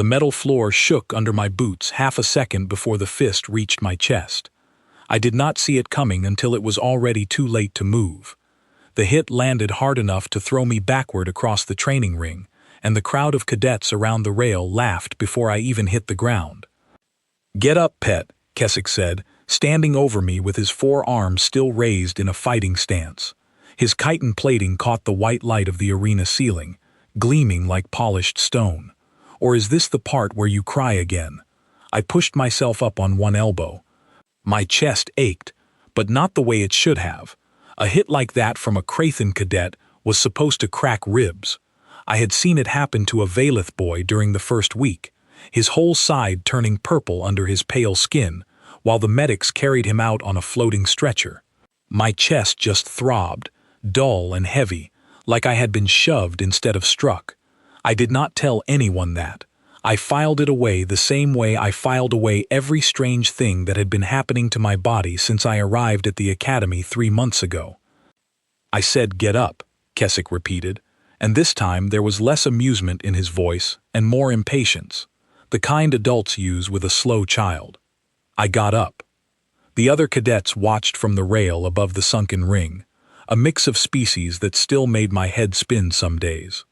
The metal floor shook under my boots half a second before the fist reached my chest. I did not see it coming until it was already too late to move. The hit landed hard enough to throw me backward across the training ring, and the crowd of cadets around the rail laughed before I even hit the ground. "Get up, pet," Keswick said, standing over me with his forearms still raised in a fighting stance. His chitin plating caught the white light of the arena ceiling, gleaming like polished stone. Or is this the part where you cry again? I pushed myself up on one elbow. My chest ached, but not the way it should have. A hit like that from a Krathan cadet was supposed to crack ribs. I had seen it happen to a Valeth boy during the first week, his whole side turning purple under his pale skin, while the medics carried him out on a floating stretcher. My chest just throbbed, dull and heavy, like I had been shoved instead of struck. I did not tell anyone that. I filed it away the same way I filed away every strange thing that had been happening to my body since I arrived at the academy 3 months ago. "I said get up," Keswick repeated, and this time there was less amusement in his voice and more impatience, the kind adults use with a slow child. I got up. The other cadets watched from the rail above the sunken ring, a mix of species that still made my head spin some days.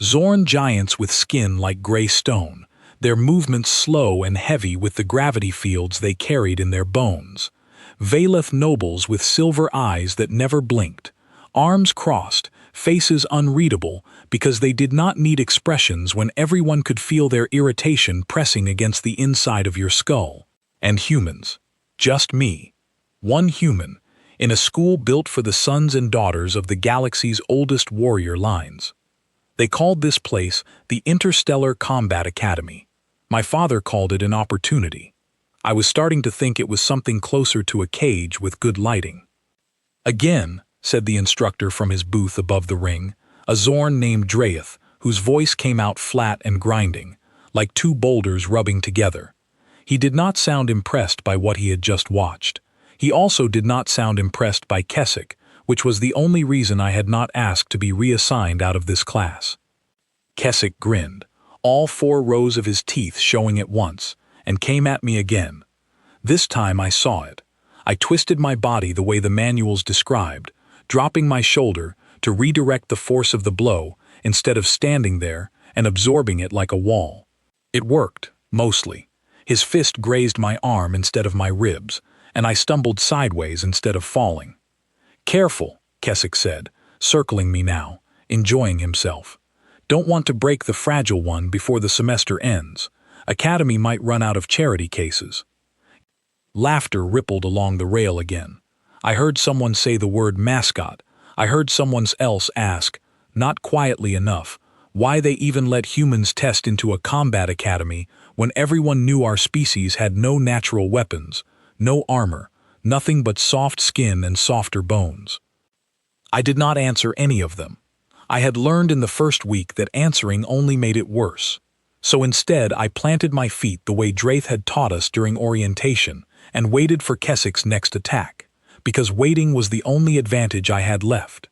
Zorn giants with skin like gray stone, their movements slow and heavy with the gravity fields they carried in their bones. Valeth nobles with silver eyes that never blinked, arms crossed, faces unreadable because they did not need expressions when everyone could feel their irritation pressing against the inside of your skull. And humans. Just me. One human, in a school built for the sons and daughters of the galaxy's oldest warrior lines. They called this place the Interstellar Combat Academy. My father called it an opportunity. I was starting to think it was something closer to a cage with good lighting. "Again," said the instructor from his booth above the ring, a Zorn named Dreth, whose voice came out flat and grinding, like two boulders rubbing together. He did not sound impressed by what he had just watched. He also did not sound impressed by Keswick, which was the only reason I had not asked to be reassigned out of this class. Keswick grinned, all 4 rows of his teeth showing at once, and came at me again. This time I saw it. I twisted my body the way the manuals described, dropping my shoulder to redirect the force of the blow instead of standing there and absorbing it like a wall. It worked, mostly. His fist grazed my arm instead of my ribs, and I stumbled sideways instead of falling. "Careful," Keswick said, circling me now, enjoying himself. "Don't want to break the fragile one before the semester ends. Academy might run out of charity cases." Laughter rippled along the rail again. I heard someone say the word mascot. I heard someone else ask, not quietly enough, why they even let humans test into a combat academy when everyone knew our species had no natural weapons, no armor, nothing but soft skin and softer bones. I did not answer any of them. I had learned in the first week that answering only made it worse. So instead I planted my feet the way Dreth had taught us during orientation and waited for Keswick's next attack, because waiting was the only advantage I had left.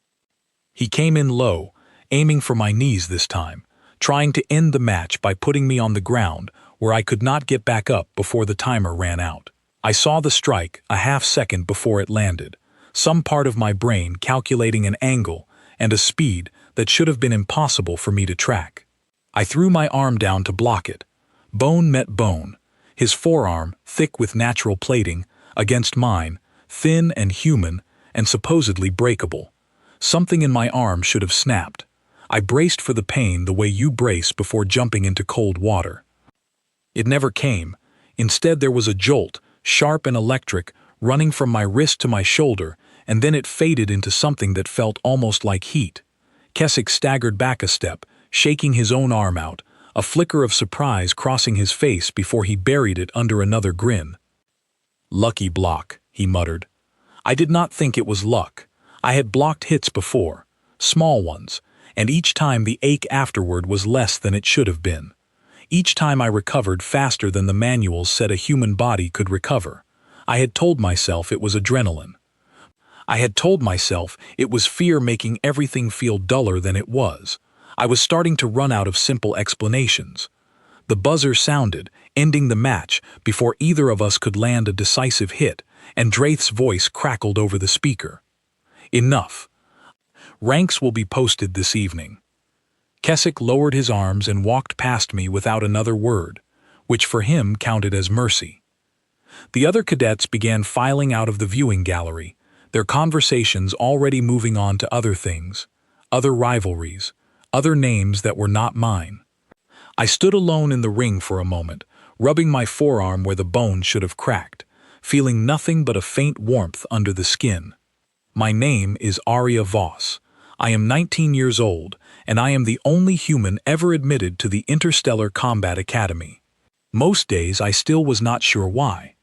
He came in low, aiming for my knees this time, trying to end the match by putting me on the ground where I could not get back up before the timer ran out. I saw the strike a half second before it landed, some part of my brain calculating an angle and a speed that should have been impossible for me to track. I threw my arm down to block it. Bone met bone, his forearm, thick with natural plating, against mine, thin and human and supposedly breakable. Something in my arm should have snapped. I braced for the pain the way you brace before jumping into cold water. It never came. Instead there was a jolt, sharp and electric, running from my wrist to my shoulder, and then it faded into something that felt almost like heat. Keswick staggered back a step, shaking his own arm out, a flicker of surprise crossing his face before he buried it under another grin. "Lucky block," he muttered. I did not think it was luck. I had blocked hits before, small ones, and each time the ache afterward was less than it should have been. Each time I recovered faster than the manuals said a human body could recover. I had told myself it was adrenaline. I had told myself it was fear making everything feel duller than it was. I was starting to run out of simple explanations. The buzzer sounded, ending the match before either of us could land a decisive hit, and Dreth's voice crackled over the speaker. Enough. Ranks will be posted this evening. Keswick lowered his arms and walked past me without another word, which for him counted as mercy. The other cadets began filing out of the viewing gallery, their conversations already moving on to other things, other rivalries, other names that were not mine. I stood alone in the ring for a moment, rubbing my forearm where the bone should have cracked, feeling nothing but a faint warmth under the skin. My name is Arya Voss. I am 19 years old, and I am the only human ever admitted to the Interstellar Combat Academy. Most days I still was not sure why.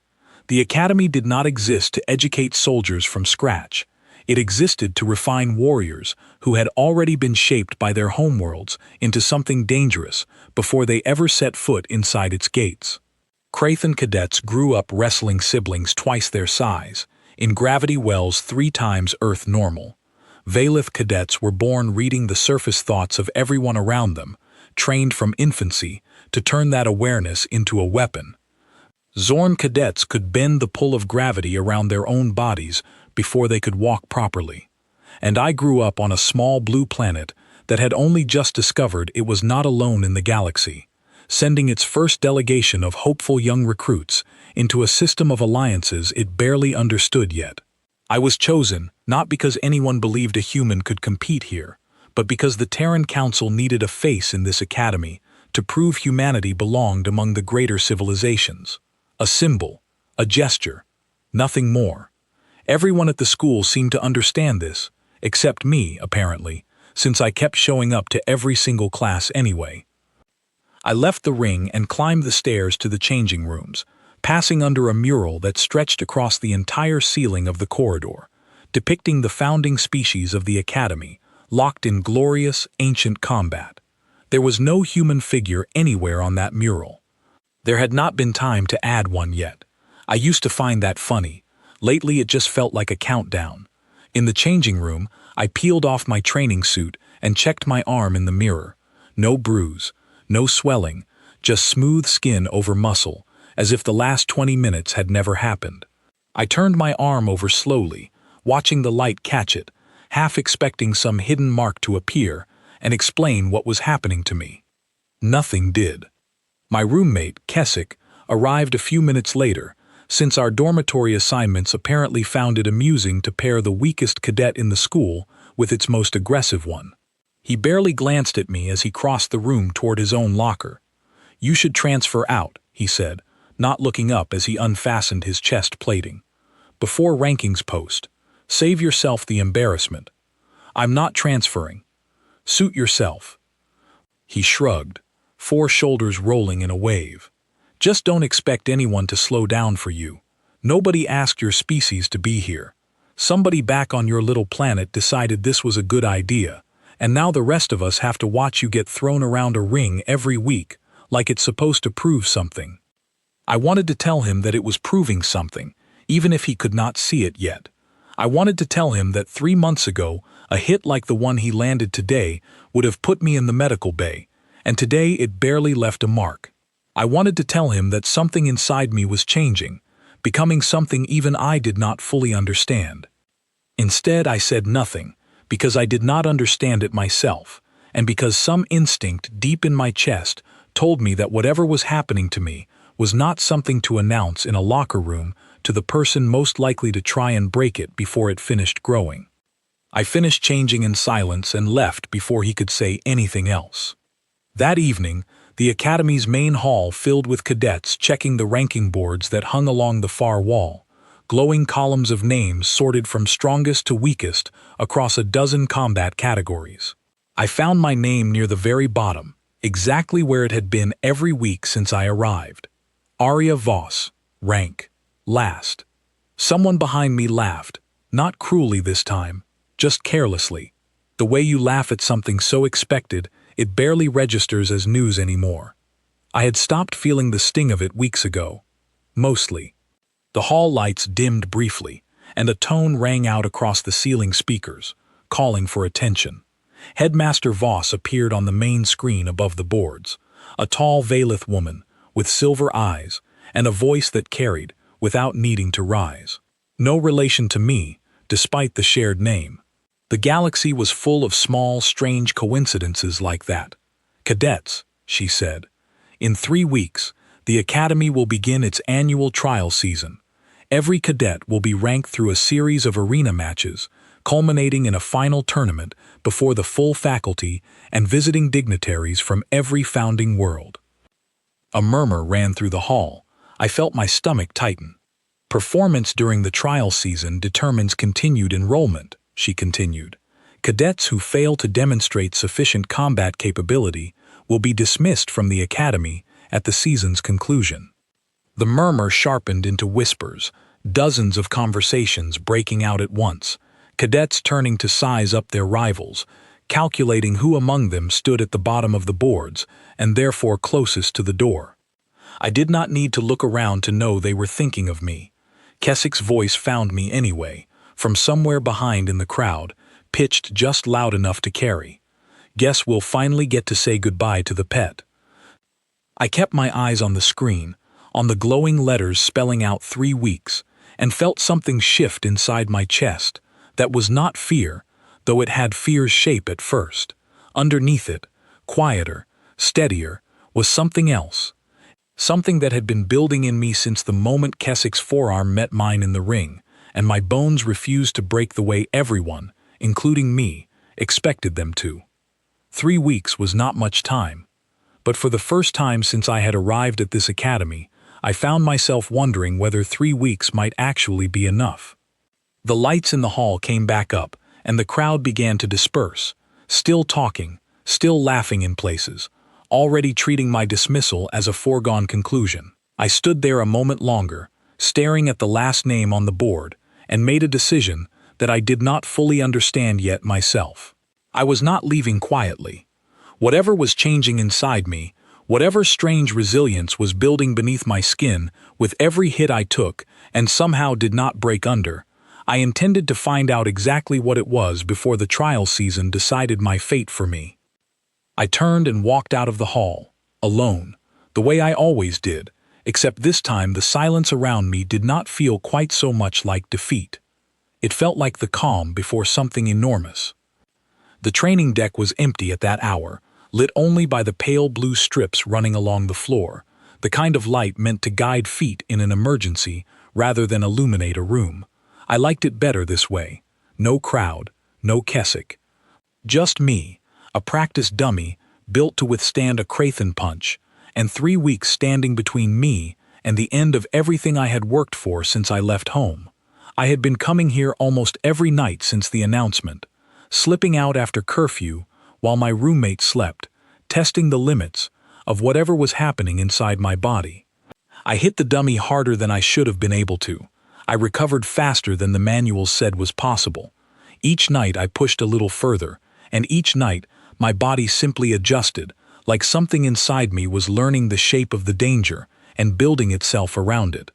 The academy did not exist to educate soldiers from scratch. It existed to refine warriors who had already been shaped by their homeworlds into something dangerous before they ever set foot inside its gates. Krathan cadets grew up wrestling siblings twice their size, in gravity wells 3 times Earth normal. Valith cadets were born reading the surface thoughts of everyone around them, trained from infancy to turn that awareness into a weapon. Zorn cadets could bend the pull of gravity around their own bodies before they could walk properly. And I grew up on a small blue planet that had only just discovered it was not alone in the galaxy, sending its first delegation of hopeful young recruits into a system of alliances it barely understood yet. I was chosen not because anyone believed a human could compete here, but because the Terran Council needed a face in this academy to prove humanity belonged among the greater civilizations. A symbol, a gesture, nothing more. Everyone at the school seemed to understand this, except me, apparently, since I kept showing up to every single class anyway. I left the ring and climbed the stairs to the changing rooms, passing under a mural that stretched across the entire ceiling of the corridor, depicting the founding species of the academy, locked in glorious, ancient combat. There was no human figure anywhere on that mural. There had not been time to add one yet. I used to find that funny. Lately it just felt like a countdown. In the changing room, I peeled off my training suit and checked my arm in the mirror. No bruise, no swelling, just smooth skin over muscle, as if the last 20 minutes had never happened. I turned my arm over slowly, watching the light catch it, half expecting some hidden mark to appear and explain what was happening to me. Nothing did. My roommate, Keswick, arrived a few minutes later, since our dormitory assignments apparently found it amusing to pair the weakest cadet in the school with its most aggressive one. He barely glanced at me as he crossed the room toward his own locker. "You should transfer out," he said, not looking up as he unfastened his chest plating. "Before rankings post. Save yourself the embarrassment." "I'm not transferring." "Suit yourself." He shrugged, 4 shoulders rolling in a wave. "Just don't expect anyone to slow down for you. Nobody asked your species to be here. Somebody back on your little planet decided this was a good idea, and now the rest of us have to watch you get thrown around a ring every week, like it's supposed to prove something." I wanted to tell him that it was proving something, even if he could not see it yet. I wanted to tell him that 3 months ago, a hit like the one he landed today would have put me in the medical bay, and today it barely left a mark. I wanted to tell him that something inside me was changing, becoming something even I did not fully understand. Instead, I said nothing, because I did not understand it myself, and because some instinct deep in my chest told me that whatever was happening to me was not something to announce in a locker room to the person most likely to try and break it before it finished growing. I finished changing in silence and left before he could say anything else. That evening, the academy's main hall filled with cadets checking the ranking boards that hung along the far wall, glowing columns of names sorted from strongest to weakest across a dozen combat categories. I found my name near the very bottom, exactly where it had been every week since I arrived. Arya Voss, rank, last. Someone behind me laughed, not cruelly this time, just carelessly. The way you laugh at something so expected, it barely registers as news anymore. I had stopped feeling the sting of it weeks ago. Mostly. The hall lights dimmed briefly, and a tone rang out across the ceiling speakers, calling for attention. Headmaster Voss appeared on the main screen above the boards, a tall Valith woman, with silver eyes, and a voice that carried, without needing to rise. No relation to me, despite the shared name. The galaxy was full of small, strange coincidences like that. "Cadets," she said. "In 3 weeks, the Academy will begin its annual trial season. Every cadet will be ranked through a series of arena matches, culminating in a final tournament before the full faculty and visiting dignitaries from every founding world." A murmur ran through the hall. I felt my stomach tighten. "Performance during the trial season determines continued enrollment," she continued. "Cadets who fail to demonstrate sufficient combat capability will be dismissed from the Academy at the season's conclusion." The murmur sharpened into whispers, dozens of conversations breaking out at once, cadets turning to size up their rivals, calculating who among them stood at the bottom of the boards and therefore closest to the door. I did not need to look around to know they were thinking of me. Keswick's voice found me anyway, from somewhere behind in the crowd, pitched just loud enough to carry. "Guess we'll finally get to say goodbye to the pet." I kept my eyes on the screen, on the glowing letters spelling out 3 weeks, and felt something shift inside my chest. That was not fear, though it had fear's shape at first. Underneath it, quieter, steadier, was something else. Something that had been building in me since the moment Keswick's forearm met mine in the ring, and my bones refused to break the way everyone, including me, expected them to. 3 weeks was not much time. But for the first time since I had arrived at this academy, I found myself wondering whether 3 weeks might actually be enough. The lights in the hall came back up, and the crowd began to disperse, still talking, still laughing in places, already treating my dismissal as a foregone conclusion. I stood there a moment longer, staring at the last name on the board, and made a decision that I did not fully understand yet myself. I was not leaving quietly. Whatever was changing inside me, whatever strange resilience was building beneath my skin with every hit I took and somehow did not break under, I intended to find out exactly what it was before the trial season decided my fate for me. I turned and walked out of the hall, alone, the way I always did, except this time the silence around me did not feel quite so much like defeat. It felt like the calm before something enormous. The training deck was empty at that hour, lit only by the pale blue strips running along the floor, the kind of light meant to guide feet in an emergency rather than illuminate a room. I liked it better this way. No crowd, no Keswick. Just me, a practice dummy built to withstand a Krathen punch, and 3 weeks standing between me and the end of everything I had worked for since I left home. I had been coming here almost every night since the announcement, slipping out after curfew while my roommate slept, testing the limits of whatever was happening inside my body. I hit the dummy harder than I should have been able to. I recovered faster than the manuals said was possible. Each night I pushed a little further, and each night my body simply adjusted, like something inside me was learning the shape of the danger and building itself around it.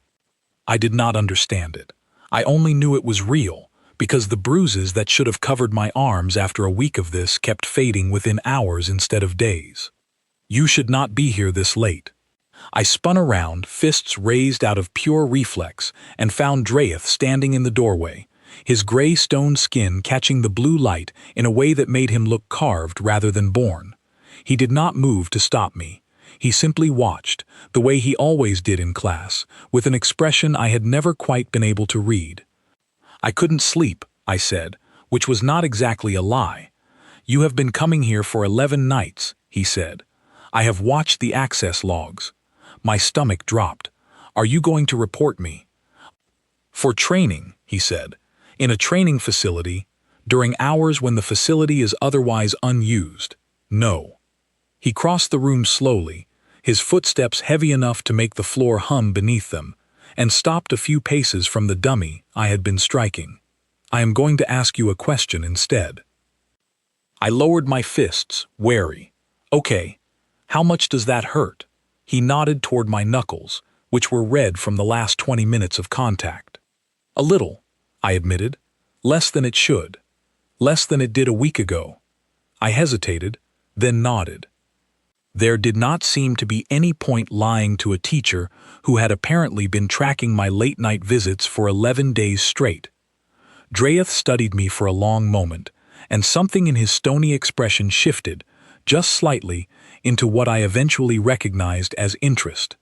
I did not understand it. I only knew it was real, because the bruises that should have covered my arms after a week of this kept fading within hours instead of days. "You should not be here this late." I spun around, fists raised out of pure reflex, and found Dreth standing in the doorway, his gray stone skin catching the blue light in a way that made him look carved rather than born. He did not move to stop me. He simply watched, the way he always did in class, with an expression I had never quite been able to read. "I couldn't sleep," I said, which was not exactly a lie. "You have been coming here for 11 nights," he said. "I have watched the access logs." My stomach dropped. "Are you going to report me?" "For training," he said. "In a training facility, during hours when the facility is otherwise unused. No." He crossed the room slowly, his footsteps heavy enough to make the floor hum beneath them, and stopped a few paces from the dummy I had been striking. "I am going to ask you a question instead." I lowered my fists, wary. "Okay, how much does that hurt?" He nodded toward my knuckles, which were red from the last 20 minutes of contact. "A little," I admitted. "Less than it should. Less than it did a week ago." I hesitated, then nodded. There did not seem to be any point lying to a teacher who had apparently been tracking my late-night visits for 11 days straight. Dreth studied me for a long moment, and something in his stony expression shifted, just slightly, into what I eventually recognized as interest.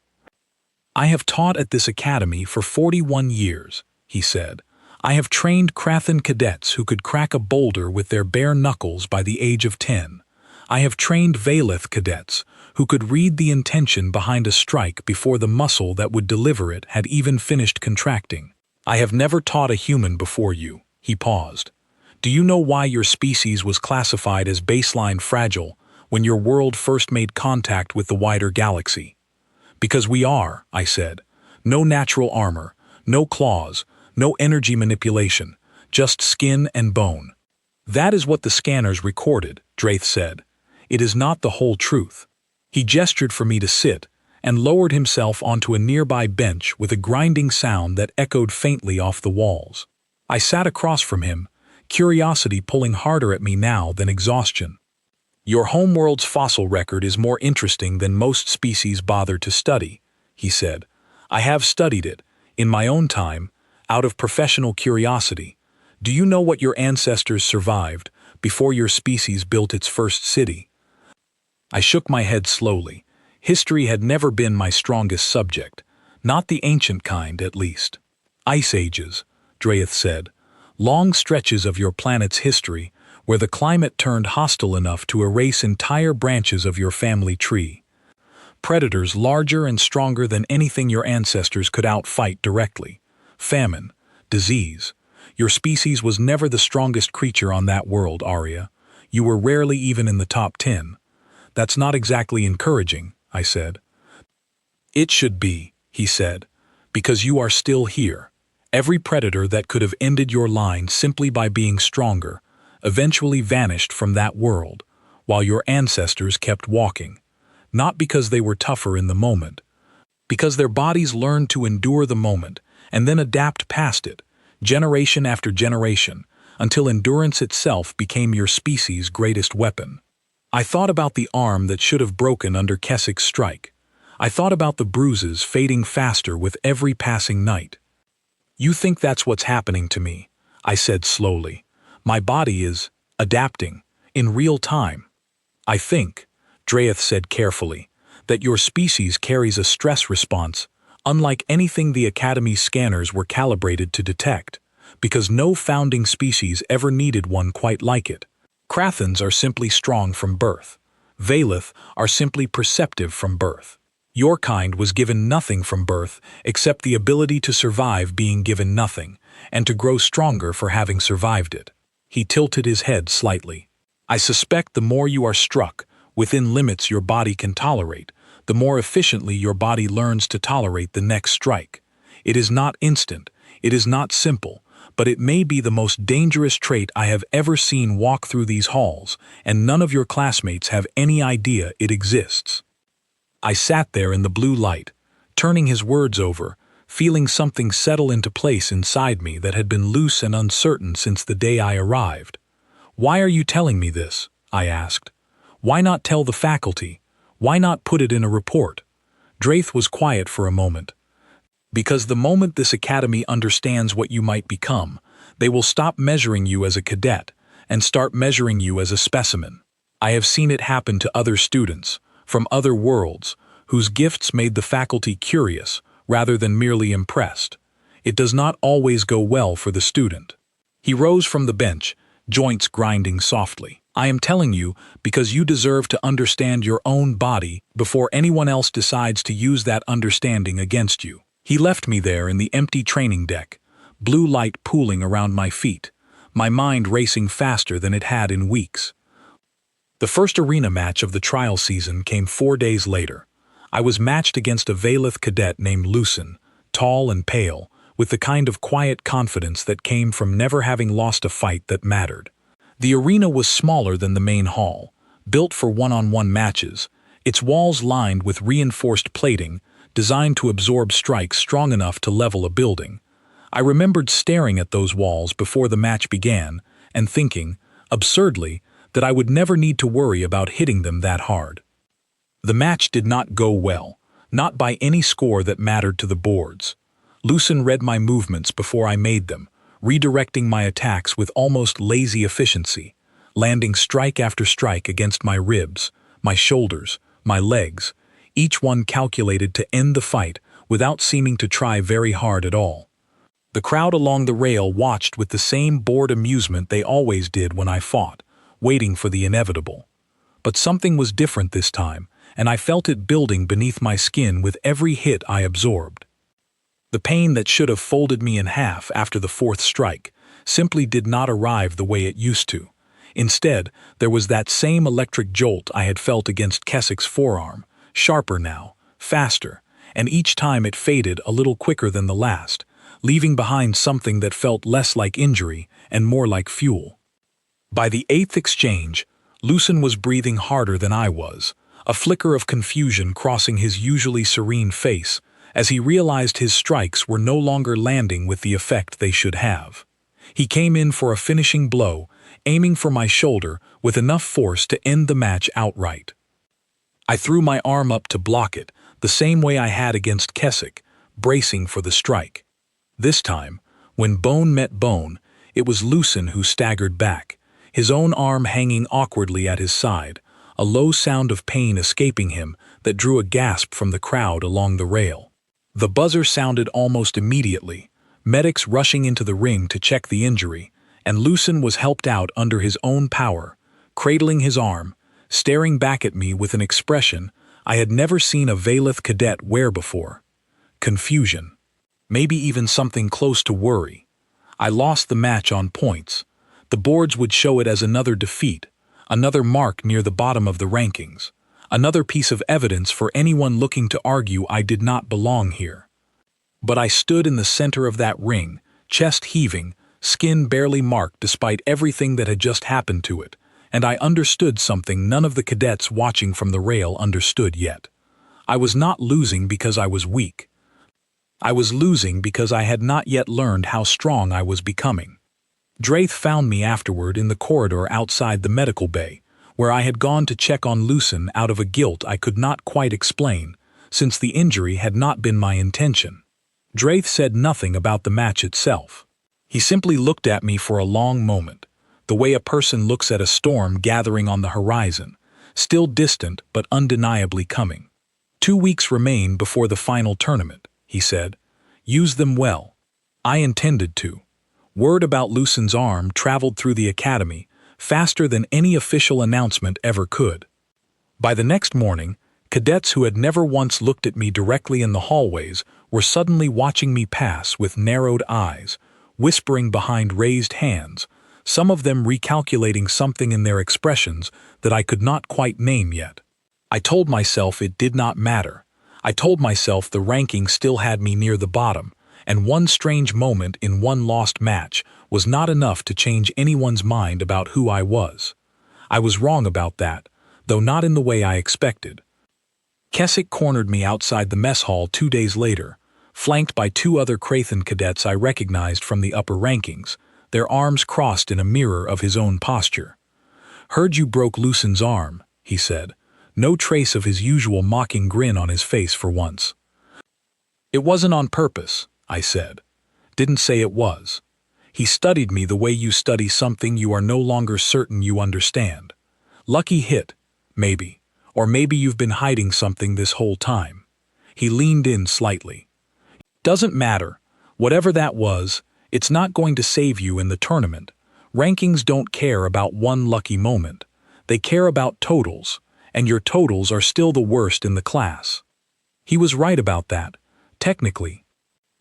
"I have taught at this academy for 41 years, he said. "I have trained Krathan cadets who could crack a boulder with their bare knuckles by the age of 10. I have trained Valeth cadets who could read the intention behind a strike before the muscle that would deliver it had even finished contracting. I have never taught a human before you." He paused. "Do you know why your species was classified as baseline fragile when your world first made contact with the wider galaxy?" "Because we are," I said. "No natural armor, no claws, no energy manipulation, just skin and bone." "That is what the scanners recorded," Dreth said. "It is not the whole truth." He gestured for me to sit, and lowered himself onto a nearby bench with a grinding sound that echoed faintly off the walls. I sat across from him, curiosity pulling harder at me now than exhaustion. "Your homeworld's fossil record is more interesting than most species bother to study," he said. "I have studied it, in my own time, out of professional curiosity. Do you know what your ancestors survived before your species built its first city?" I shook my head slowly. History had never been my strongest subject, not the ancient kind, at least. "Ice ages," Dreth said. "Long stretches of your planet's history where the climate turned hostile enough to erase entire branches of your family tree. Predators larger and stronger than anything your ancestors could outfight directly. Famine, disease. Your species was never the strongest creature on that world, Arya. You were rarely even in the top 10. That's not exactly encouraging," I said. "It should be," he said, "because you are still here. Every predator that could have ended your line simply by being stronger eventually vanished from that world, while your ancestors kept walking. Not because they were tougher in the moment, because their bodies learned to endure the moment and then adapt past it, generation after generation, until endurance itself became your species' greatest weapon." I thought about the arm that should have broken under Keswick's strike. I thought about the bruises fading faster with every passing night. "You think that's what's happening to me," I said slowly. "My body is adapting, in real time." "I think," Dreth said carefully, "that your species carries a stress response, unlike anything the Academy's scanners were calibrated to detect, because no founding species ever needed one quite like it. Krathans are simply strong from birth. Valeth are simply perceptive from birth. Your kind was given nothing from birth except the ability to survive being given nothing, and to grow stronger for having survived it." He tilted his head slightly. "I suspect the more you are struck, within limits your body can tolerate, the more efficiently your body learns to tolerate the next strike. It is not instant, it is not simple, but it may be the most dangerous trait I have ever seen walk through these halls, and none of your classmates have any idea it exists." I sat there in the blue light, turning his words over, feeling something settle into place inside me that had been loose and uncertain since the day I arrived. "Why are you telling me this?" I asked. "Why not tell the faculty? Why not put it in a report?" Dreth was quiet for a moment. "Because the moment this academy understands what you might become, they will stop measuring you as a cadet and start measuring you as a specimen. I have seen it happen to other students, from other worlds, whose gifts made the faculty curious rather than merely impressed. It does not always go well for the student." He rose from the bench, joints grinding softly. "I am telling you because you deserve to understand your own body before anyone else decides to use that understanding against you." He left me there in the empty training deck, blue light pooling around my feet, my mind racing faster than it had in weeks. The first arena match of the trial season came 4 days later. I was matched against a Valeth cadet named Lucen, tall and pale, with the kind of quiet confidence that came from never having lost a fight that mattered. The arena was smaller than the main hall, built for one-on-one matches, its walls lined with reinforced plating, designed to absorb strikes strong enough to level a building. I remembered staring at those walls before the match began and thinking, absurdly, that I would never need to worry about hitting them that hard. The match did not go well, not by any score that mattered to the boards. Lucen read my movements before I made them, redirecting my attacks with almost lazy efficiency, landing strike after strike against my ribs, my shoulders, my legs, each one calculated to end the fight without seeming to try very hard at all. The crowd along the rail watched with the same bored amusement they always did when I fought, waiting for the inevitable. But something was different this time, and I felt it building beneath my skin with every hit I absorbed. The pain that should have folded me in half after the fourth strike simply did not arrive the way it used to. Instead, there was that same electric jolt I had felt against Keswick's forearm, sharper now, faster, and each time it faded a little quicker than the last, leaving behind something that felt less like injury and more like fuel. By the eighth exchange, Lucen was breathing harder than I was, a flicker of confusion crossing his usually serene face as he realized his strikes were no longer landing with the effect they should have. He came in for a finishing blow, aiming for my shoulder with enough force to end the match outright. I threw my arm up to block it, the same way I had against Keswick, bracing for the strike. This time, when bone met bone, it was Lucen who staggered back, his own arm hanging awkwardly at his side, a low sound of pain escaping him that drew a gasp from the crowd along the rail. The buzzer sounded almost immediately, medics rushing into the ring to check the injury, and Lucen was helped out under his own power, cradling his arm, staring back at me with an expression I had never seen a Valeth cadet wear before. Confusion. Maybe even something close to worry. I lost the match on points. The boards would show it as another defeat, another mark near the bottom of the rankings, another piece of evidence for anyone looking to argue I did not belong here. But I stood in the center of that ring, chest heaving, skin barely marked despite everything that had just happened to it, and I understood something none of the cadets watching from the rail understood yet. I was not losing because I was weak. I was losing because I had not yet learned how strong I was becoming. Dreth found me afterward in the corridor outside the medical bay, where I had gone to check on Lucen out of a guilt I could not quite explain, since the injury had not been my intention. Dreth said nothing about the match itself. He simply looked at me for a long moment, the way a person looks at a storm gathering on the horizon, still distant but undeniably coming. 2 weeks remain before the final tournament, he said. Use them well. I intended to. Word about Lucen's arm traveled through the academy faster than any official announcement ever could. By the next morning, cadets who had never once looked at me directly in the hallways were suddenly watching me pass with narrowed eyes, whispering behind raised hands, some of them recalculating something in their expressions that I could not quite name yet. I told myself it did not matter. I told myself the ranking still had me near the bottom, and one strange moment in one lost match was not enough to change anyone's mind about who I was. I was wrong about that, though not in the way I expected. Keswick cornered me outside the mess hall 2 days later, flanked by 2 other Krathen cadets I recognized from the upper rankings, their arms crossed in a mirror of his own posture. "Heard you broke Lucen's arm," he said, no trace of his usual mocking grin on his face for once. "It wasn't on purpose," I said. "Didn't say it was. He studied me the way you study something you are no longer certain you understand. Lucky hit, maybe, or maybe you've been hiding something this whole time." He leaned in slightly. "Doesn't matter. Whatever that was, it's not going to save you in the tournament. Rankings don't care about one lucky moment. They care about totals, and your totals are still the worst in the class." He was right about that, technically.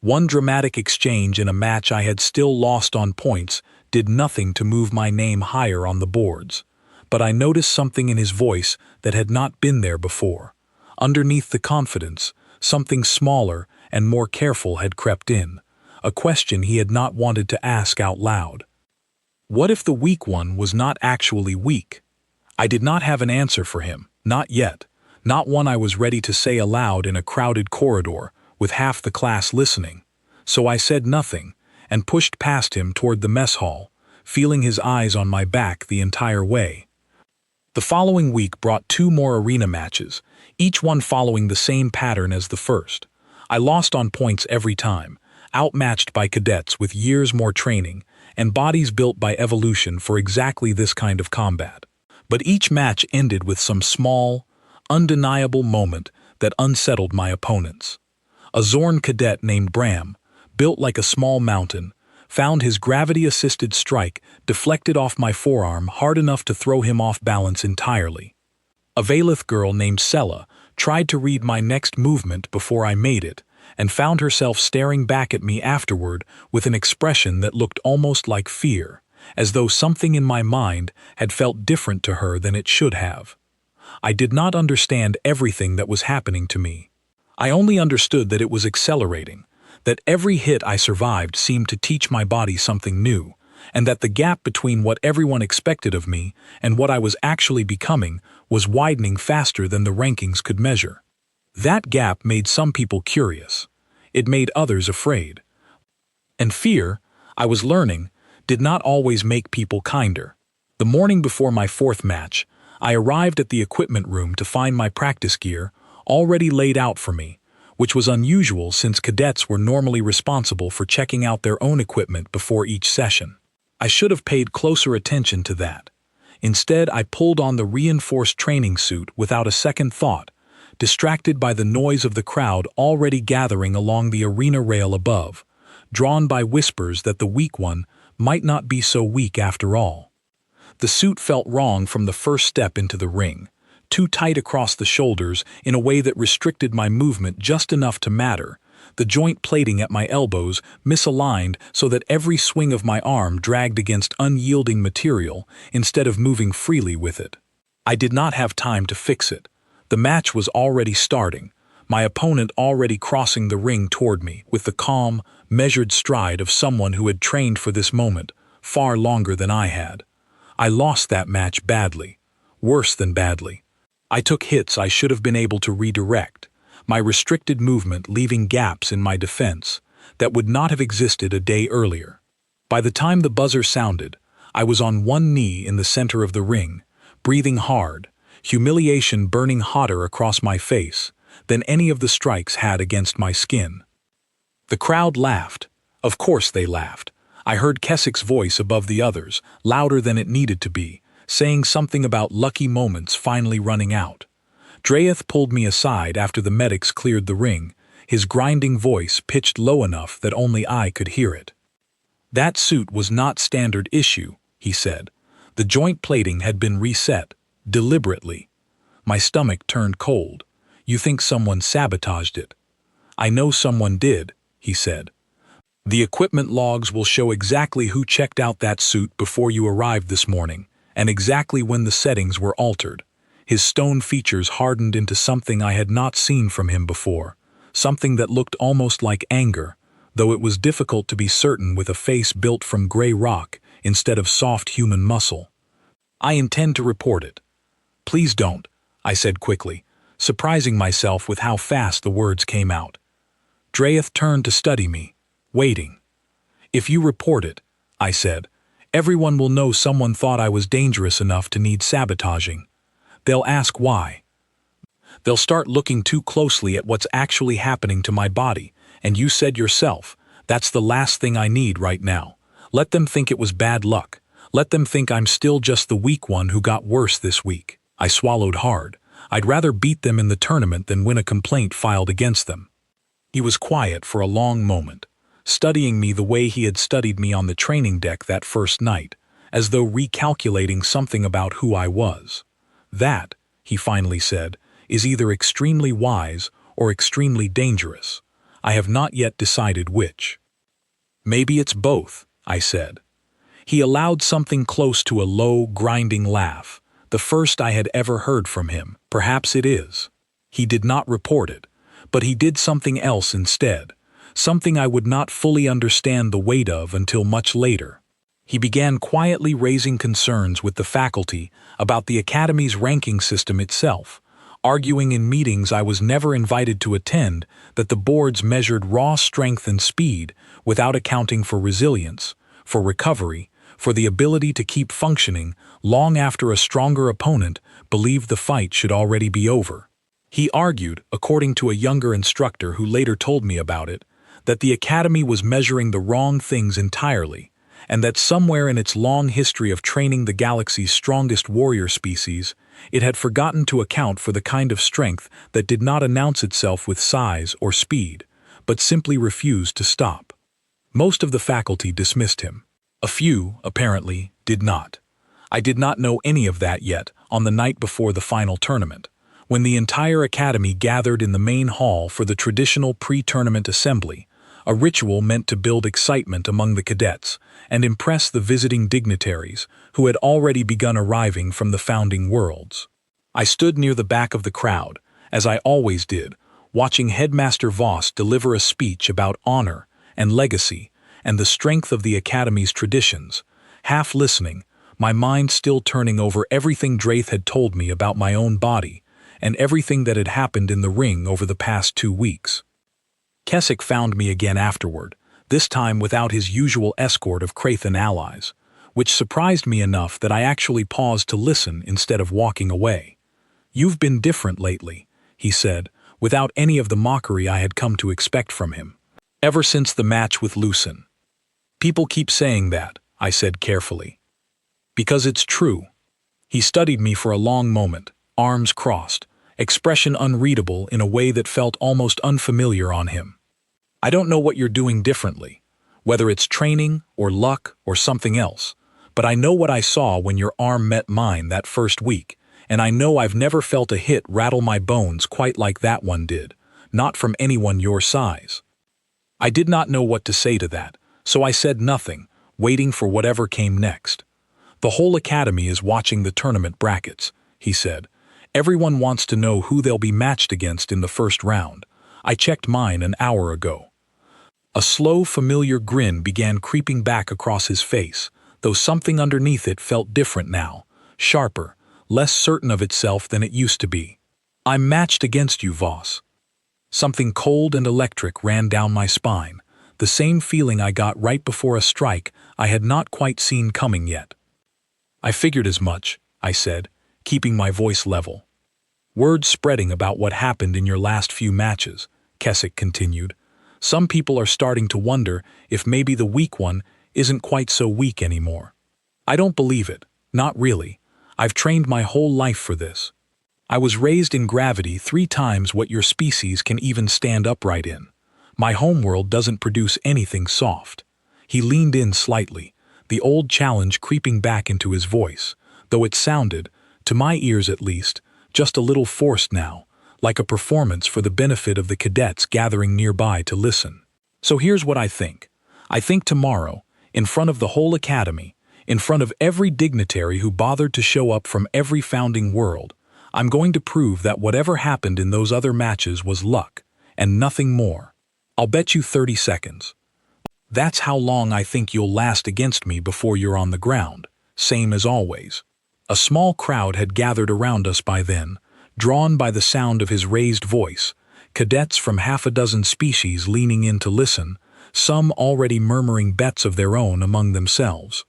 One dramatic exchange in a match I had still lost on points did nothing to move my name higher on the boards, but I noticed something in his voice that had not been there before. Underneath the confidence, something smaller and more careful had crept in, a question he had not wanted to ask out loud. What if the weak one was not actually weak? I did not have an answer for him, not yet, not one I was ready to say aloud in a crowded corridor with half the class listening, so I said nothing and pushed past him toward the mess hall, feeling his eyes on my back the entire way. The following week brought 2 more arena matches, each one following the same pattern as the first. I lost on points every time, outmatched by cadets with years more training and bodies built by evolution for exactly this kind of combat. But each match ended with some small, undeniable moment that unsettled my opponents. A Zorn cadet named Bram, built like a small mountain, found his gravity-assisted strike deflected off my forearm hard enough to throw him off balance entirely. A Valith girl named Sella tried to read my next movement before I made it, and found herself staring back at me afterward with an expression that looked almost like fear, as though something in my mind had felt different to her than it should have. I did not understand everything that was happening to me. I only understood that it was accelerating, that every hit I survived seemed to teach my body something new, and that the gap between what everyone expected of me and what I was actually becoming was widening faster than the rankings could measure. That gap made some people curious. It made others afraid. And fear, I was learning, did not always make people kinder. The morning before my fourth match, I arrived at the equipment room to find my practice gear already laid out for me, which was unusual since cadets were normally responsible for checking out their own equipment before each session. I should have paid closer attention to that. Instead, I pulled on the reinforced training suit without a second thought, distracted by the noise of the crowd already gathering along the arena rail above, drawn by whispers that the weak one might not be so weak after all. The suit felt wrong from the first step into the ring, too tight across the shoulders in a way that restricted my movement just enough to matter, the joint plating at my elbows misaligned so that every swing of my arm dragged against unyielding material instead of moving freely with it. I did not have time to fix it. The match was already starting, my opponent already crossing the ring toward me with the calm, measured stride of someone who had trained for this moment far longer than I had. I lost that match badly, worse than badly. I took hits I should have been able to redirect, my restricted movement leaving gaps in my defense that would not have existed a day earlier. By the time the buzzer sounded, I was on one knee in the center of the ring, breathing hard, humiliation burning hotter across my face than any of the strikes had against my skin. The crowd laughed. Of course they laughed. I heard Keswick's voice above the others, louder than it needed to be, saying something about lucky moments finally running out. Dreth pulled me aside after the medics cleared the ring, his grinding voice pitched low enough that only I could hear it. That suit was not standard issue, he said. The joint plating had been reset, deliberately. My stomach turned cold. You think someone sabotaged it? I know someone did, he said. The equipment logs will show exactly who checked out that suit before you arrived this morning, and exactly when the settings were altered. His stone features hardened into something I had not seen from him before, something that looked almost like anger, though it was difficult to be certain with a face built from gray rock instead of soft human muscle. I intend to report it. Please don't, I said quickly, surprising myself with how fast the words came out. Dreth turned to study me, waiting. If you report it, I said, everyone will know someone thought I was dangerous enough to need sabotaging. They'll ask why. They'll start looking too closely at what's actually happening to my body, and you said yourself, that's the last thing I need right now. Let them think it was bad luck. Let them think I'm still just the weak one who got worse this week. I swallowed hard. I'd rather beat them in the tournament than win a complaint filed against them. He was quiet for a long moment, studying me the way he had studied me on the training deck that first night, as though recalculating something about who I was. That, he finally said, is either extremely wise or extremely dangerous. I have not yet decided which. Maybe it's both, I said. He allowed something close to a low, grinding laugh, the first I had ever heard from him. Perhaps it is. He did not report it, but he did something else instead, something I would not fully understand the weight of until much later. He began quietly raising concerns with the faculty about the Academy's ranking system itself, arguing in meetings I was never invited to attend that the boards measured raw strength and speed without accounting for resilience, for recovery, for the ability to keep functioning long after a stronger opponent believed the fight should already be over. He argued, according to a younger instructor who later told me about it, that the academy was measuring the wrong things entirely, and that somewhere in its long history of training the galaxy's strongest warrior species, it had forgotten to account for the kind of strength that did not announce itself with size or speed, but simply refused to stop. Most of the faculty dismissed him. A few, apparently, did not. I did not know any of that yet on the night before the final tournament, when the entire academy gathered in the main hall for the traditional pre-tournament assembly, a ritual meant to build excitement among the cadets and impress the visiting dignitaries who had already begun arriving from the founding worlds. I stood near the back of the crowd, as I always did, watching Headmaster Voss deliver a speech about honor and legacy and the strength of the academy's traditions, half listening, my mind still turning over everything Dreth had told me about my own body and everything that had happened in the ring over the past 2 weeks. Keswick found me again afterward, this time without his usual escort of Krathan allies, which surprised me enough that I actually paused to listen instead of walking away. "You've been different lately," he said, without any of the mockery I had come to expect from him. "Ever since the match with Lucen." "People keep saying that," I said carefully. "Because it's true." He studied me for a long moment, arms crossed, expression unreadable in a way that felt almost unfamiliar on him. "I don't know what you're doing differently, whether it's training or luck or something else, but I know what I saw when your arm met mine that first week, and I know I've never felt a hit rattle my bones quite like that one did, not from anyone your size." I did not know what to say to that, so I said nothing, waiting for whatever came next. "The whole academy is watching the tournament brackets," he said. "Everyone wants to know who they'll be matched against in the first round. I checked mine an hour ago." A slow, familiar grin began creeping back across his face, though something underneath it felt different now, sharper, less certain of itself than it used to be. "I'm matched against you, Voss." Something cold and electric ran down my spine, the same feeling I got right before a strike I had not quite seen coming yet. "I figured as much," I said, keeping my voice level. "Word spreading about what happened in your last few matches," Keswick continued. "Some people are starting to wonder if maybe the weak one isn't quite so weak anymore. I don't believe it, not really. I've trained my whole life for this. I was raised in gravity 3 times what your species can even stand upright in. My homeworld doesn't produce anything soft." He leaned in slightly, the old challenge creeping back into his voice, though it sounded, to my ears at least, just a little forced now, like a performance for the benefit of the cadets gathering nearby to listen. "So here's what I think. I think tomorrow, in front of the whole academy, in front of every dignitary who bothered to show up from every founding world, I'm going to prove that whatever happened in those other matches was luck, and nothing more. I'll bet you 30 seconds. That's how long I think you'll last against me before you're on the ground, same as always." A small crowd had gathered around us by then, drawn by the sound of his raised voice, cadets from half a dozen species leaning in to listen, some already murmuring bets of their own among themselves.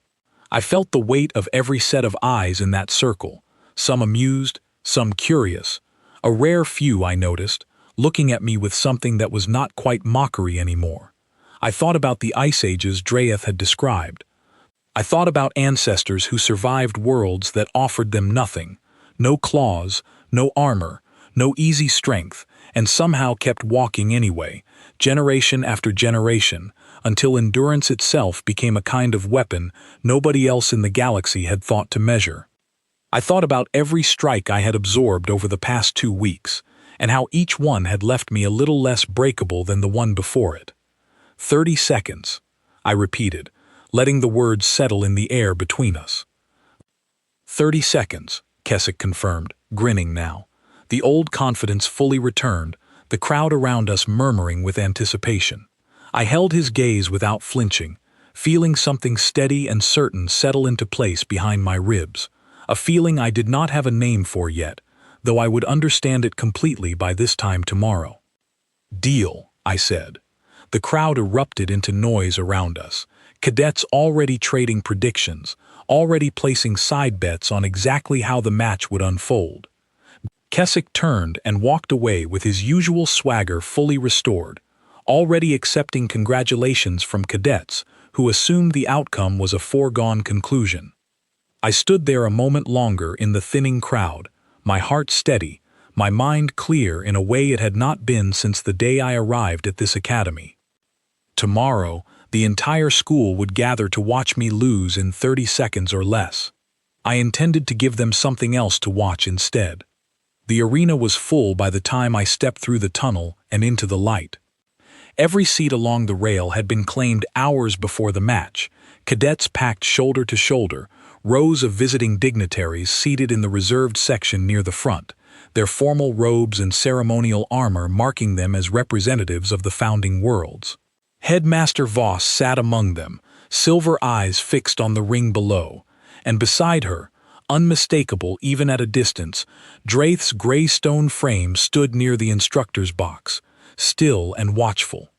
I felt the weight of every set of eyes in that circle, some amused, some curious, a rare few I noticed, looking at me with something that was not quite mockery anymore. I thought about the ice ages Dreth had described. I thought about ancestors who survived worlds that offered them nothing, no claws, no armor, no easy strength, and somehow kept walking anyway, generation after generation, until endurance itself became a kind of weapon nobody else in the galaxy had thought to measure. I thought about every strike I had absorbed over the past 2 weeks, and how each one had left me a little less breakable than the one before it. 30 seconds, I repeated, letting the words settle in the air between us. 30 seconds, Keswick confirmed, grinning now. The old confidence fully returned, the crowd around us murmuring with anticipation. I held his gaze without flinching, feeling something steady and certain settle into place behind my ribs, a feeling I did not have a name for yet, though I would understand it completely by this time tomorrow. "Deal," I said. The crowd erupted into noise around us, cadets already trading predictions, already placing side bets on exactly how the match would unfold. Keswick turned and walked away with his usual swagger fully restored, already accepting congratulations from cadets who assumed the outcome was a foregone conclusion. I stood there a moment longer in the thinning crowd, my heart steady, my mind clear in a way it had not been since the day I arrived at this academy. Tomorrow, the entire school would gather to watch me lose in 30 seconds or less. I intended to give them something else to watch instead. The arena was full by the time I stepped through the tunnel and into the light. Every seat along the rail had been claimed hours before the match, cadets packed shoulder to shoulder, rows of visiting dignitaries seated in the reserved section near the front, their formal robes and ceremonial armor marking them as representatives of the founding worlds. Headmaster Voss sat among them, silver eyes fixed on the ring below, and beside her, unmistakable even at a distance, Dreth's gray stone frame stood near the instructor's box, still and watchful.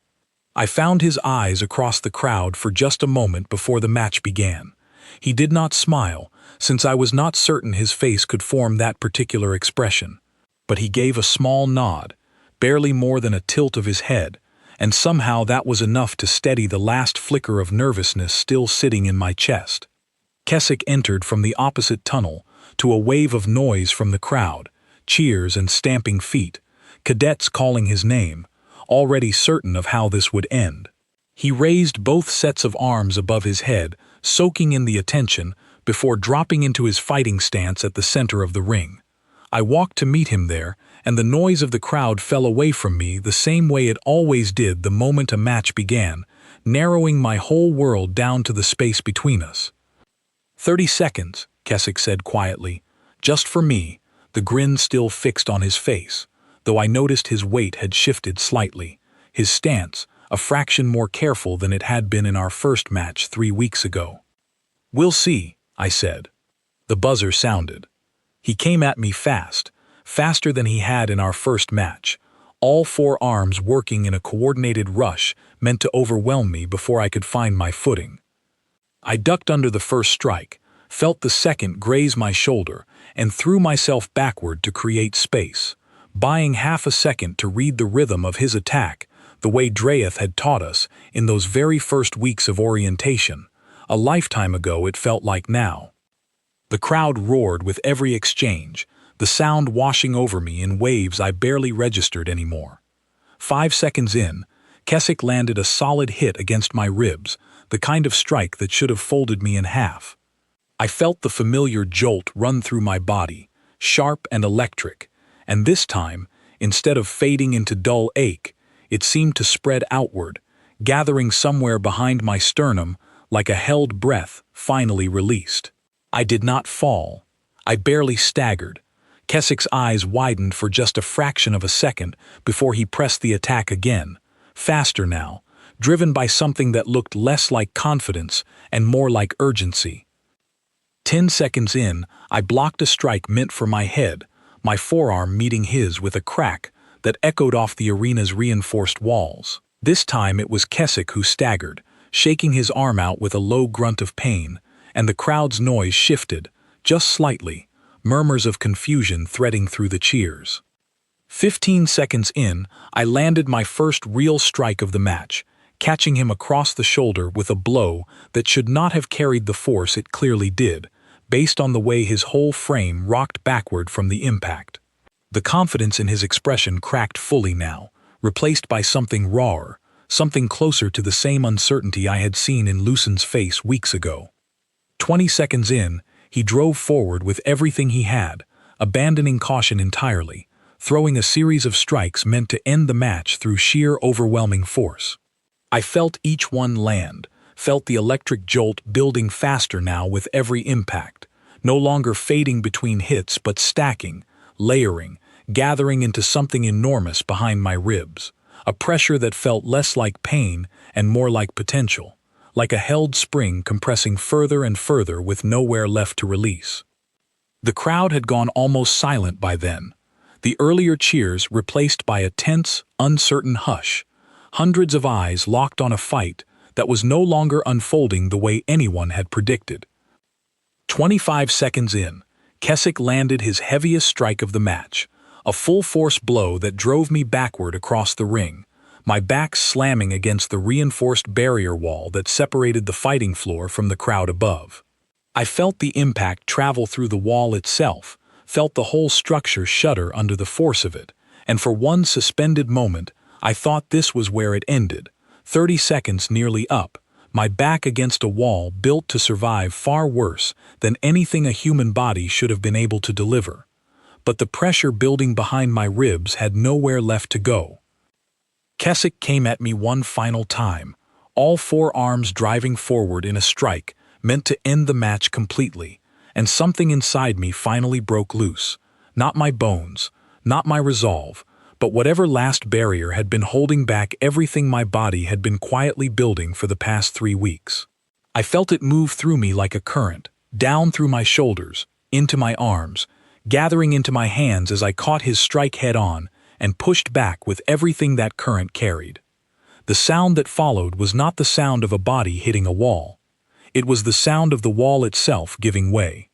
I found his eyes across the crowd for just a moment before the match began. He did not smile, since I was not certain his face could form that particular expression. But he gave a small nod, barely more than a tilt of his head, and somehow that was enough to steady the last flicker of nervousness still sitting in my chest. Keswick entered from the opposite tunnel, to a wave of noise from the crowd, cheers and stamping feet, cadets calling his name, already certain of how this would end. He raised both sets of arms above his head, soaking in the attention, before dropping into his fighting stance at the center of the ring. I walked to meet him there, and the noise of the crowd fell away from me the same way it always did the moment a match began, narrowing my whole world down to the space between us. 30 seconds, Keswick said quietly, just for me, the grin still fixed on his face, though I noticed his weight had shifted slightly, his stance a fraction more careful than it had been in our first match 3 weeks ago. "We'll see," I said. The buzzer sounded. He came at me fast, faster than he had in our first match, all 4 arms working in a coordinated rush meant to overwhelm me before I could find my footing. I ducked under the first strike, felt the second graze my shoulder, and threw myself backward to create space, buying half a second to read the rhythm of his attack, the way Dreth had taught us in those very first weeks of orientation. A lifetime ago it felt like now. The crowd roared with every exchange, the sound washing over me in waves I barely registered anymore. 5 seconds in, Keswick landed a solid hit against my ribs, the kind of strike that should have folded me in half. I felt the familiar jolt run through my body, sharp and electric, and this time, instead of fading into dull ache, it seemed to spread outward, gathering somewhere behind my sternum like a held breath finally released. I did not fall. I barely staggered. Keswick's eyes widened for just a fraction of a second before he pressed the attack again, faster now, driven by something that looked less like confidence and more like urgency. 10 seconds in, I blocked a strike meant for my head, my forearm meeting his with a crack that echoed off the arena's reinforced walls. This time it was Keswick who staggered, shaking his arm out with a low grunt of pain, and the crowd's noise shifted, just slightly, murmurs of confusion threading through the cheers. 15 seconds in, I landed my first real strike of the match, catching him across the shoulder with a blow that should not have carried the force it clearly did, based on the way his whole frame rocked backward from the impact. The confidence in his expression cracked fully now, replaced by something rawer, something closer to the same uncertainty I had seen in Lucen's face weeks ago. 20 seconds in, he drove forward with everything he had, abandoning caution entirely, throwing a series of strikes meant to end the match through sheer overwhelming force. I felt each one land, felt the electric jolt building faster now with every impact, no longer fading between hits but stacking, layering, gathering into something enormous behind my ribs, a pressure that felt less like pain and more like potential, like a held spring compressing further and further with nowhere left to release. The crowd had gone almost silent by then, the earlier cheers replaced by a tense, uncertain hush, hundreds of eyes locked on a fight that was no longer unfolding the way anyone had predicted. 25 seconds in, Keswick landed his heaviest strike of the match, A full-force blow that drove me backward across the ring, my back slamming against the reinforced barrier wall that separated the fighting floor from the crowd above. I felt the impact travel through the wall itself, felt the whole structure shudder under the force of it, and for one suspended moment, I thought this was where it ended, 30 seconds nearly up, my back against a wall built to survive far worse than anything a human body should have been able to deliver. But the pressure building behind my ribs had nowhere left to go. Keswick came at me one final time, all four arms driving forward in a strike meant to end the match completely, and something inside me finally broke loose. Not my bones, not my resolve, but whatever last barrier had been holding back everything my body had been quietly building for the past 3 weeks. I felt it move through me like a current, down through my shoulders, into my arms, gathering into my hands as I caught his strike head-on and pushed back with everything that current carried. The sound that followed was not the sound of a body hitting a wall. It was the sound of the wall itself giving way.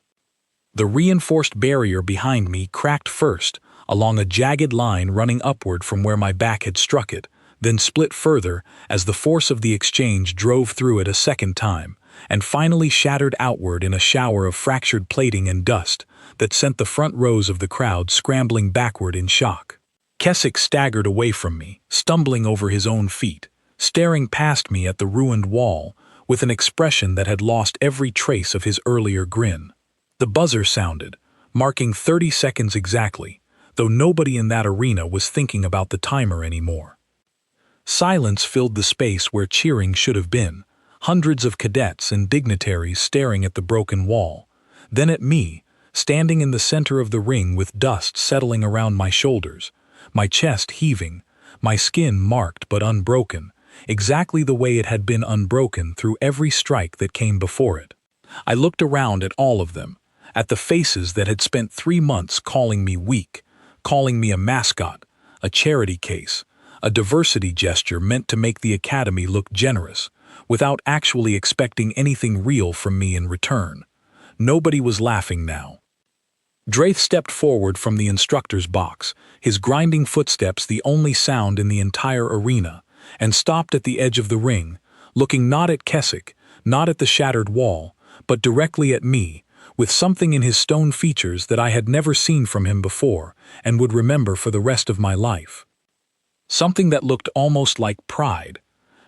The reinforced barrier behind me cracked first, along a jagged line running upward from where my back had struck it, then split further as the force of the exchange drove through it a second time, and finally shattered outward in a shower of fractured plating and dust that sent the front rows of the crowd scrambling backward in shock. Keswick staggered away from me, stumbling over his own feet, staring past me at the ruined wall with an expression that had lost every trace of his earlier grin. The buzzer sounded, marking 30 seconds exactly, though nobody in that arena was thinking about the timer anymore. Silence filled the space where cheering should have been, hundreds of cadets and dignitaries staring at the broken wall, then at me, standing in the center of the ring with dust settling around my shoulders, my chest heaving, my skin marked but unbroken, exactly the way it had been unbroken through every strike that came before it. I looked around at all of them, at the faces that had spent 3 months calling me weak, calling me a mascot, a charity case, a diversity gesture meant to make the academy look generous, without actually expecting anything real from me in return. Nobody was laughing now. Dreth stepped forward from the instructor's box, his grinding footsteps the only sound in the entire arena, and stopped at the edge of the ring, looking not at Keswick, not at the shattered wall, but directly at me, with something in his stone features that I had never seen from him before and would remember for the rest of my life. Something that looked almost like pride.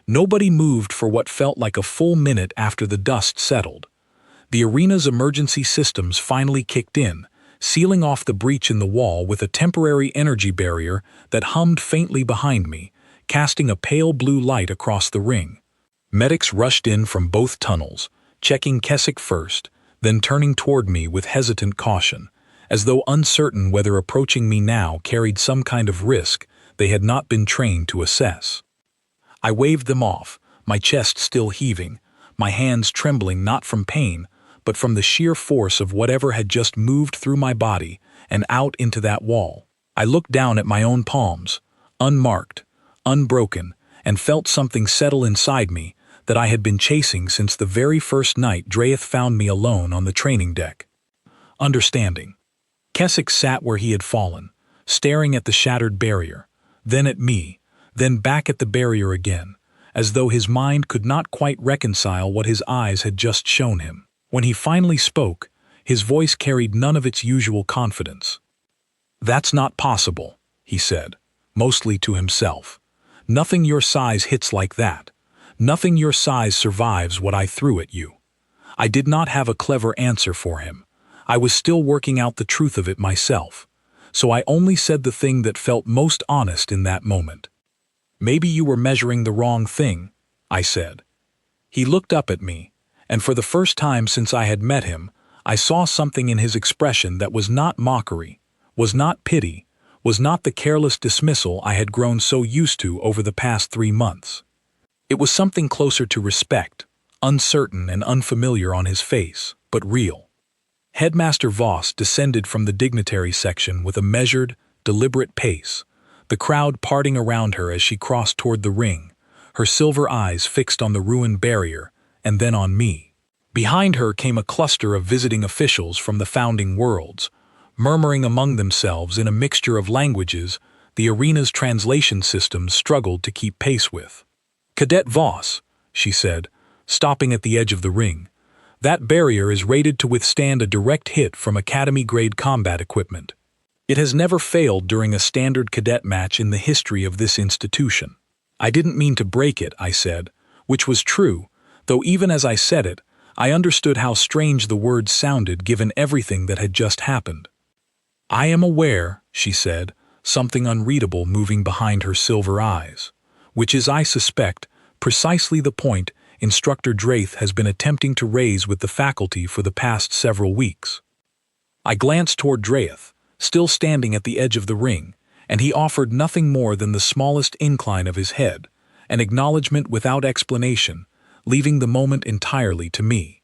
Nobody moved for what felt like a full minute after the dust settled. The arena's emergency systems finally kicked in, sealing off the breach in the wall with a temporary energy barrier that hummed faintly behind me, casting a pale blue light across the ring. Medics rushed in from both tunnels, checking Keswick first, then turning toward me with hesitant caution, as though uncertain whether approaching me now carried some kind of risk they had not been trained to assess. I waved them off, my chest still heaving, my hands trembling not from pain, but from the sheer force of whatever had just moved through my body and out into that wall. I looked down at my own palms, unmarked, unbroken, and felt something settle inside me that I had been chasing since the very first night Dreth found me alone on the training deck. Understanding. Keswick sat where he had fallen, staring at the shattered barrier, then at me, then back at the barrier again, as though his mind could not quite reconcile what his eyes had just shown him. When he finally spoke, his voice carried none of its usual confidence. "That's not possible," he said, mostly to himself. "Nothing your size hits like that. Nothing your size survives what I threw at you." I did not have a clever answer for him. I was still working out the truth of it myself, so I only said the thing that felt most honest in that moment. "Maybe you were measuring the wrong thing," I said. He looked up at me, and for the first time since I had met him, I saw something in his expression that was not mockery, was not pity, was not the careless dismissal I had grown so used to over the past 3 months. It was something closer to respect, uncertain and unfamiliar on his face, but real. Headmaster Voss descended from the dignitary section with a measured, deliberate pace, the crowd parting around her as she crossed toward the ring, her silver eyes fixed on the ruined barrier, and then on me. Behind her came a cluster of visiting officials from the founding worlds, Murmuring among themselves in a mixture of languages the arena's translation systems struggled to keep pace with. "Cadet Voss," she said, stopping at the edge of the ring, "that barrier is rated to withstand a direct hit from Academy-grade combat equipment. It has never failed during a standard cadet match in the history of this institution." "I didn't mean to break it," I said, which was true, though even as I said it, I understood how strange the words sounded given everything that had just happened. "I am aware," she said, something unreadable moving behind her silver eyes, "which is, I suspect, precisely the point Instructor Dreth has been attempting to raise with the faculty for the past several weeks." I glanced toward Dreth, still standing at the edge of the ring, and he offered nothing more than the smallest incline of his head, an acknowledgement without explanation, leaving the moment entirely to me.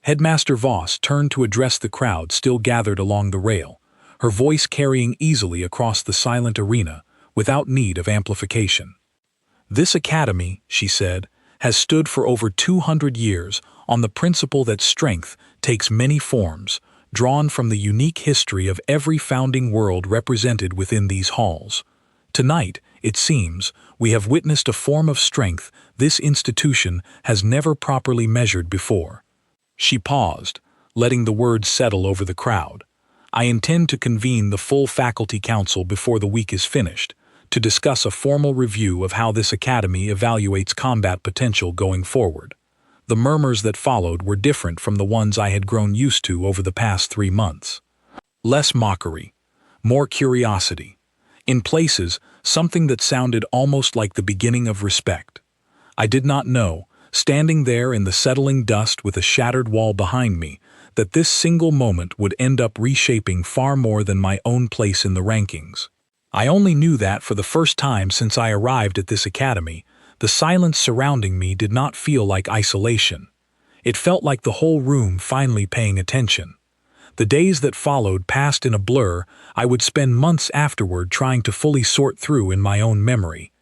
Headmaster Voss turned to address the crowd still gathered along the rail, her voice carrying easily across the silent arena, without need of amplification. "This academy," she said, "has stood for over 200 years on the principle that strength takes many forms, drawn from the unique history of every founding world represented within these halls. Tonight, it seems, we have witnessed a form of strength this institution has never properly measured before." She paused, letting the words settle over the crowd. "I intend to convene the full faculty council before the week is finished, to discuss a formal review of how this academy evaluates combat potential going forward." The murmurs that followed were different from the ones I had grown used to over the past 3 months. Less mockery, more curiosity. In places, something that sounded almost like the beginning of respect. I did not know, standing there in the settling dust with a shattered wall behind me, that this single moment would end up reshaping far more than my own place in the rankings. I only knew that for the first time since I arrived at this academy, the silence surrounding me did not feel like isolation. It felt like the whole room finally paying attention. The days that followed passed in a blur I would spend months afterward trying to fully sort through in my own memory.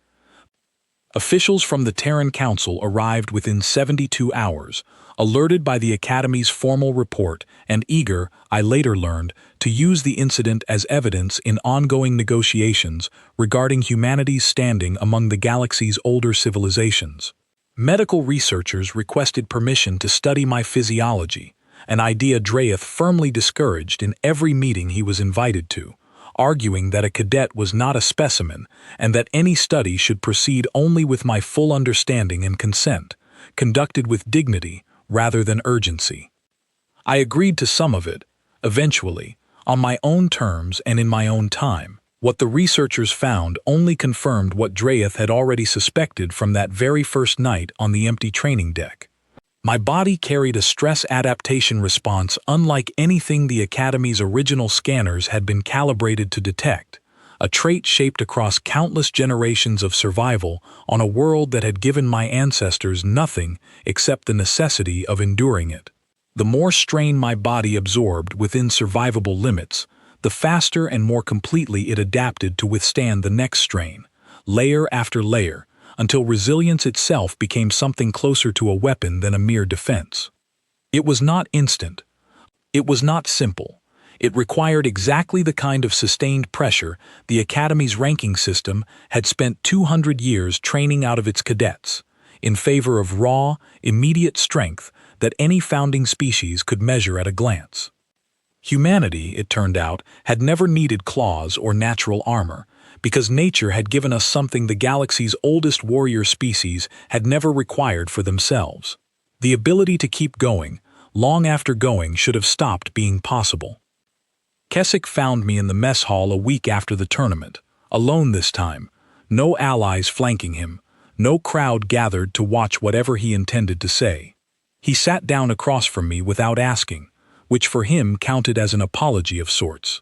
Officials from the Terran Council arrived within 72 hours, alerted by the Academy's formal report and eager, I later learned, to use the incident as evidence in ongoing negotiations regarding humanity's standing among the galaxy's older civilizations. Medical researchers requested permission to study my physiology, an idea Dreth firmly discouraged in every meeting he was invited to, arguing that a cadet was not a specimen and that any study should proceed only with my full understanding and consent, conducted with dignity rather than urgency. I agreed to some of it, eventually, on my own terms and in my own time. What the researchers found only confirmed what Dreth had already suspected from that very first night on the empty training deck. My body carried a stress adaptation response unlike anything the Academy's original scanners had been calibrated to detect, a trait shaped across countless generations of survival on a world that had given my ancestors nothing except the necessity of enduring it. The more strain my body absorbed within survivable limits, the faster and more completely it adapted to withstand the next strain, layer after layer, until resilience itself became something closer to a weapon than a mere defense. It was not instant. It was not simple. It required exactly the kind of sustained pressure the Academy's ranking system had spent 200 years training out of its cadets, in favor of raw, immediate strength that any founding species could measure at a glance. Humanity, it turned out, had never needed claws or natural armor, because nature had given us something the galaxy's oldest warrior species had never required for themselves. The ability to keep going, long after going should have stopped being possible. Keswick found me in the mess hall a week after the tournament, alone this time, no allies flanking him, no crowd gathered to watch whatever he intended to say. He sat down across from me without asking, which for him counted as an apology of sorts.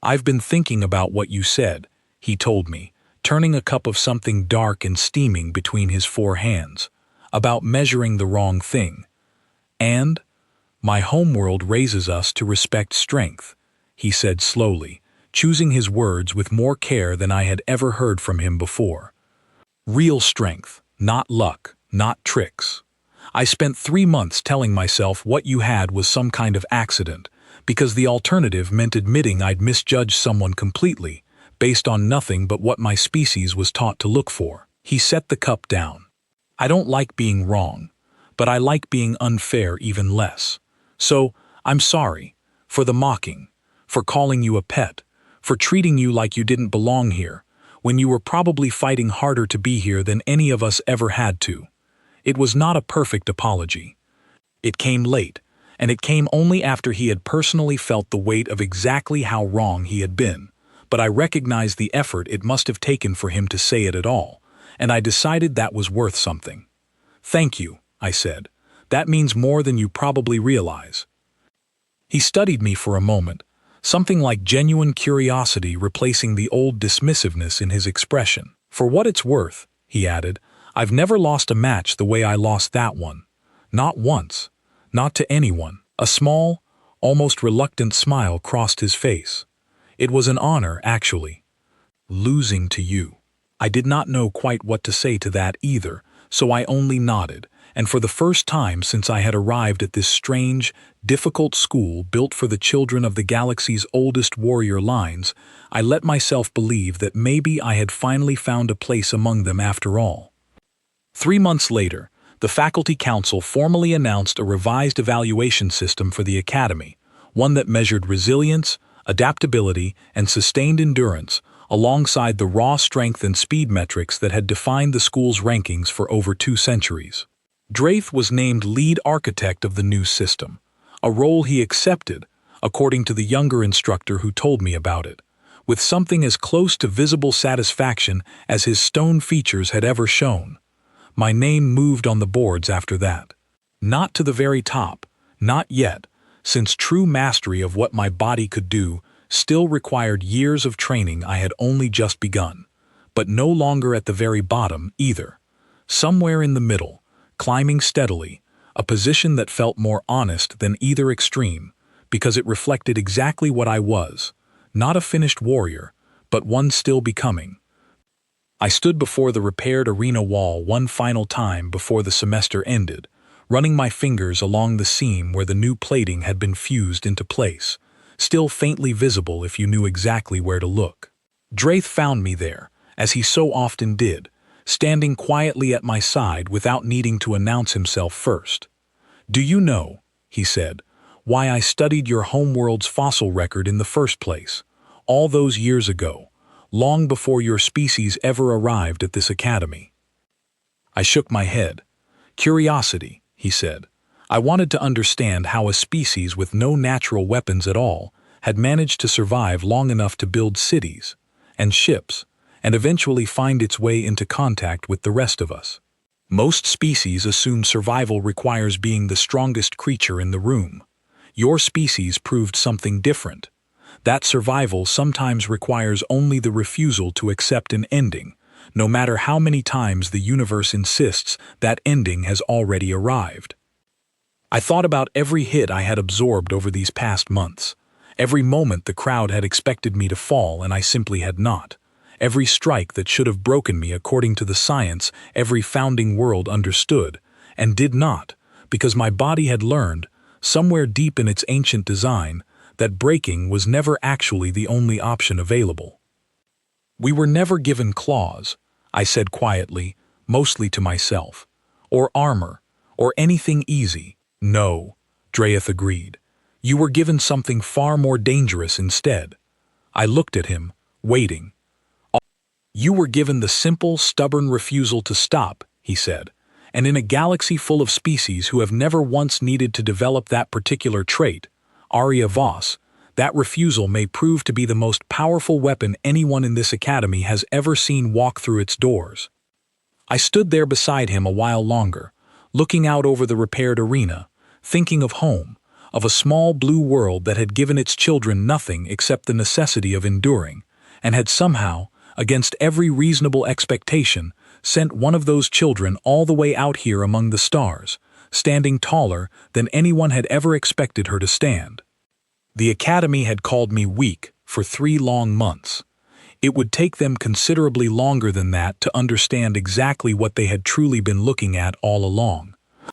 "I've been thinking about what you said," he told me, turning a cup of something dark and steaming between his 4 hands, "about measuring the wrong thing. And my homeworld raises us to respect strength," he said slowly, choosing his words with more care than I had ever heard from him before. "Real strength, not luck, not tricks. I spent 3 months telling myself what you had was some kind of accident, because the alternative meant admitting I'd misjudged someone completely, based on nothing but what my species was taught to look for. He set the cup down. I don't like being wrong, but I like being unfair even less. So, I'm sorry. For the mocking. For calling you a pet. For treating you like you didn't belong here, when you were probably fighting harder to be here than any of us ever had to. It was not a perfect apology. It came late, and it came only after he had personally felt the weight of exactly how wrong he had been. But I recognized the effort it must have taken for him to say it at all, and I decided that was worth something. "Thank you," I said. "That means more than you probably realize." He studied me for a moment, something like genuine curiosity replacing the old dismissiveness in his expression. "For what it's worth," he added, "I've never lost a match the way I lost that one. Not once. Not to anyone." A small, almost reluctant smile crossed his face. "It was an honor, actually. Losing to you." I did not know quite what to say to that either, so I only nodded, and for the first time since I had arrived at this strange, difficult school built for the children of the galaxy's oldest warrior lines, I let myself believe that maybe I had finally found a place among them after all. 3 months later, the Faculty Council formally announced a revised evaluation system for the Academy, one that measured resilience, adaptability, and sustained endurance, alongside the raw strength and speed metrics that had defined the school's rankings for over 2 centuries. Dreth was named lead architect of the new system, a role he accepted, according to the younger instructor who told me about it, with something as close to visible satisfaction as his stone features had ever shown. My name moved on the boards after that. Not to the very top, not yet, since true mastery of what my body could do still required years of training I had only just begun, but no longer at the very bottom either. Somewhere in the middle, climbing steadily, a position that felt more honest than either extreme, because it reflected exactly what I was, not a finished warrior, but one still becoming. I stood before the repaired arena wall one final time before the semester ended, running my fingers along the seam where the new plating had been fused into place, still faintly visible if you knew exactly where to look. Dreth found me there, as he so often did, standing quietly at my side without needing to announce himself first. "Do you know," he said, "why I studied your homeworld's fossil record in the first place, all those years ago, long before your species ever arrived at this academy?" I shook my head. "Curiosity," he said. "I wanted to understand how a species with no natural weapons at all had managed to survive long enough to build cities and ships and eventually find its way into contact with the rest of us. Most species assume survival requires being the strongest creature in the room. Your species proved something different. That survival sometimes requires only the refusal to accept an ending, no matter how many times the universe insists that ending has already arrived." I thought about every hit I had absorbed over these past months, every moment the crowd had expected me to fall and I simply had not, every strike that should have broken me according to the science every founding world understood, and did not, because my body had learned, somewhere deep in its ancient design, that breaking was never actually the only option available. "We were never given claws," I said quietly, mostly to myself, "or armor, or anything easy." "No," Dreth agreed. "You were given something far more dangerous instead." I looked at him, waiting. "You were given the simple, stubborn refusal to stop," he said, "and in a galaxy full of species who have never once needed to develop that particular trait, Aria Voss, that refusal may prove to be the most powerful weapon anyone in this academy has ever seen walk through its doors." I stood there beside him a while longer, looking out over the repaired arena, thinking of home, of a small blue world that had given its children nothing except the necessity of enduring, and had somehow, against every reasonable expectation, sent one of those children all the way out here among the stars, standing taller than anyone had ever expected her to stand. The Academy had called me weak for 3 long months. It would take them considerably longer than that to understand exactly what they had truly been looking at all along.